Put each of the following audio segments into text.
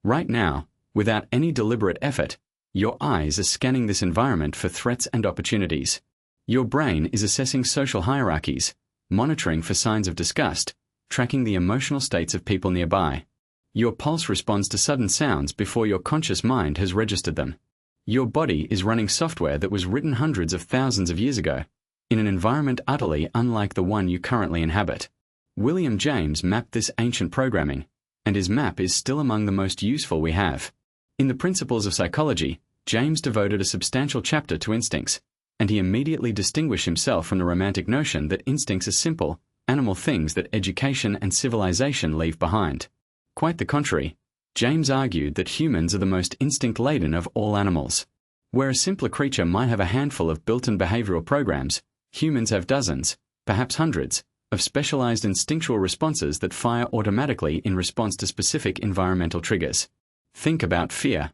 Right now, without any deliberate effort, your eyes are scanning this environment for threats and opportunities. Your brain is assessing social hierarchies, monitoring for signs of disgust, tracking the emotional states of people nearby. Your pulse responds to sudden sounds before your conscious mind has registered them. Your body is running software that was written hundreds of thousands of years ago, in an environment utterly unlike the one you currently inhabit. William James mapped this ancient programming, and his map is still among the most useful we have. In the Principles of Psychology, James devoted a substantial chapter to instincts, and he immediately distinguished himself from the romantic notion that instincts are simple, animal things that education and civilization leave behind. Quite the contrary, James argued that humans are the most instinct-laden of all animals. Where a simpler creature might have a handful of built-in behavioral programs, humans have dozens, perhaps hundreds, of specialized instinctual responses that fire automatically in response to specific environmental triggers. Think about fear.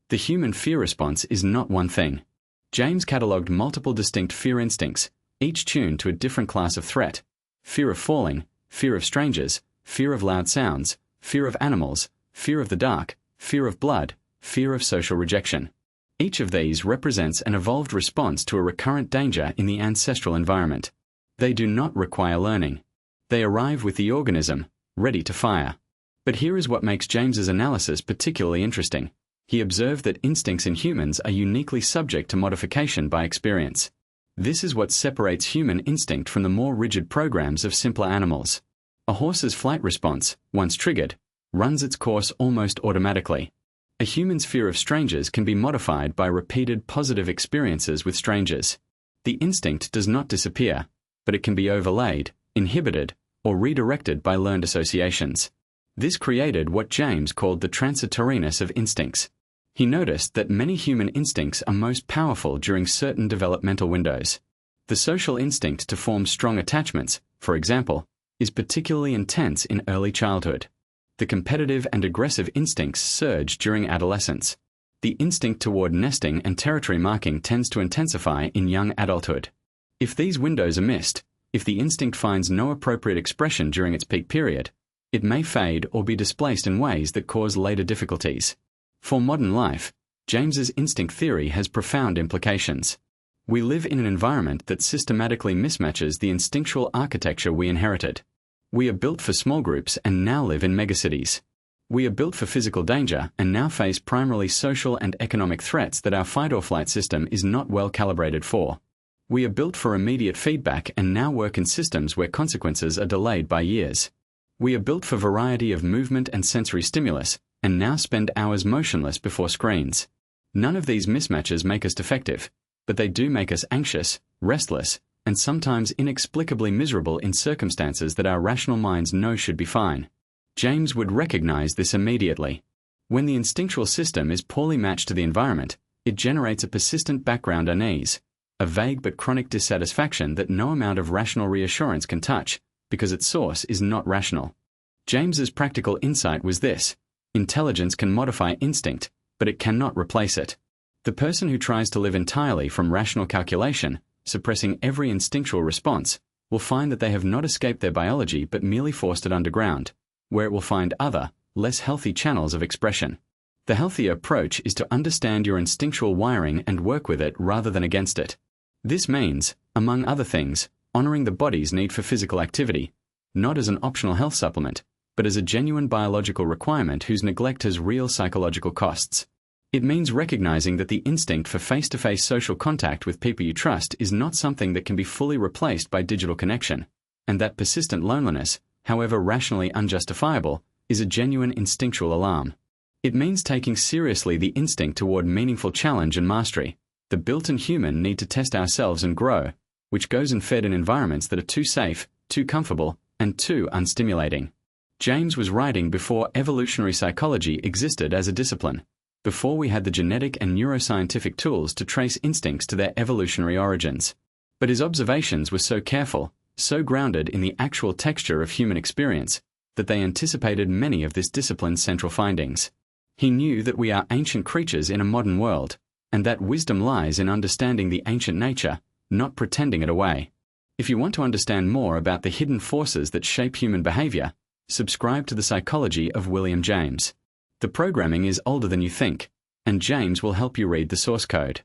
The human fear response is not one thing. James catalogued multiple distinct fear instincts, each tuned to a different class of threat: fear of falling, fear of strangers, fear of loud sounds, fear of animals, fear of the dark, fear of blood, fear of social rejection. Each of these represents an evolved response to a recurrent danger in the ancestral environment. They do not require learning. They arrive with the organism, ready to fire. But here is what makes James's analysis particularly interesting. He observed that instincts in humans are uniquely subject to modification by experience. This is what separates human instinct from the more rigid programs of simpler animals. A horse's flight response, once triggered, runs its course almost automatically. A human's fear of strangers can be modified by repeated positive experiences with strangers. The instinct does not disappear, but it can be overlaid, inhibited, or redirected by learned associations. This created what James called the transitoriness of instincts. He noticed that many human instincts are most powerful during certain developmental windows. The social instinct to form strong attachments, for example, is particularly intense in early childhood. The competitive and aggressive instincts surge during adolescence. The instinct toward nesting and territory marking tends to intensify in young adulthood. If these windows are missed, if the instinct finds no appropriate expression during its peak period, it may fade or be displaced in ways that cause later difficulties. For modern life, James's instinct theory has profound implications. We live in an environment that systematically mismatches the instinctual architecture we inherited. We are built for small groups and now live in megacities. We are built for physical danger and now face primarily social and economic threats that our fight-or-flight system is not well calibrated for. We are built for immediate feedback and now work in systems where consequences are delayed by years. We are built for variety of movement and sensory stimulus, and now spend hours motionless before screens. None of these mismatches make us defective, but they do make us anxious, restless, and sometimes inexplicably miserable in circumstances that our rational minds know should be fine. James would recognize this immediately. When the instinctual system is poorly matched to the environment, it generates a persistent background unease, a vague but chronic dissatisfaction that no amount of rational reassurance can touch, because its source is not rational. James's practical insight was this: intelligence can modify instinct, but it cannot replace it. The person who tries to live entirely from rational calculation, suppressing every instinctual response, will find that they have not escaped their biology but merely forced it underground, where it will find other, less healthy channels of expression. The healthier approach is to understand your instinctual wiring and work with it rather than against it. This means, among other things, honoring the body's need for physical activity, not as an optional health supplement, but as a genuine biological requirement whose neglect has real psychological costs. It means recognizing that the instinct for face-to-face social contact with people you trust is not something that can be fully replaced by digital connection, and that persistent loneliness, however rationally unjustifiable, is a genuine instinctual alarm. It means taking seriously the instinct toward meaningful challenge and mastery, the built-in human need to test ourselves and grow, which goes unfed in environments that are too safe, too comfortable, and too unstimulating. James was writing before evolutionary psychology existed as a discipline, before we had the genetic and neuroscientific tools to trace instincts to their evolutionary origins. But his observations were so careful, so grounded in the actual texture of human experience, that they anticipated many of this discipline's central findings. He knew that we are ancient creatures in a modern world, and that wisdom lies in understanding the ancient nature, not pretending it away. If you want to understand more about the hidden forces that shape human behavior, subscribe to The Psychology of William James. The programming is older than you think, and James will help you read the source code.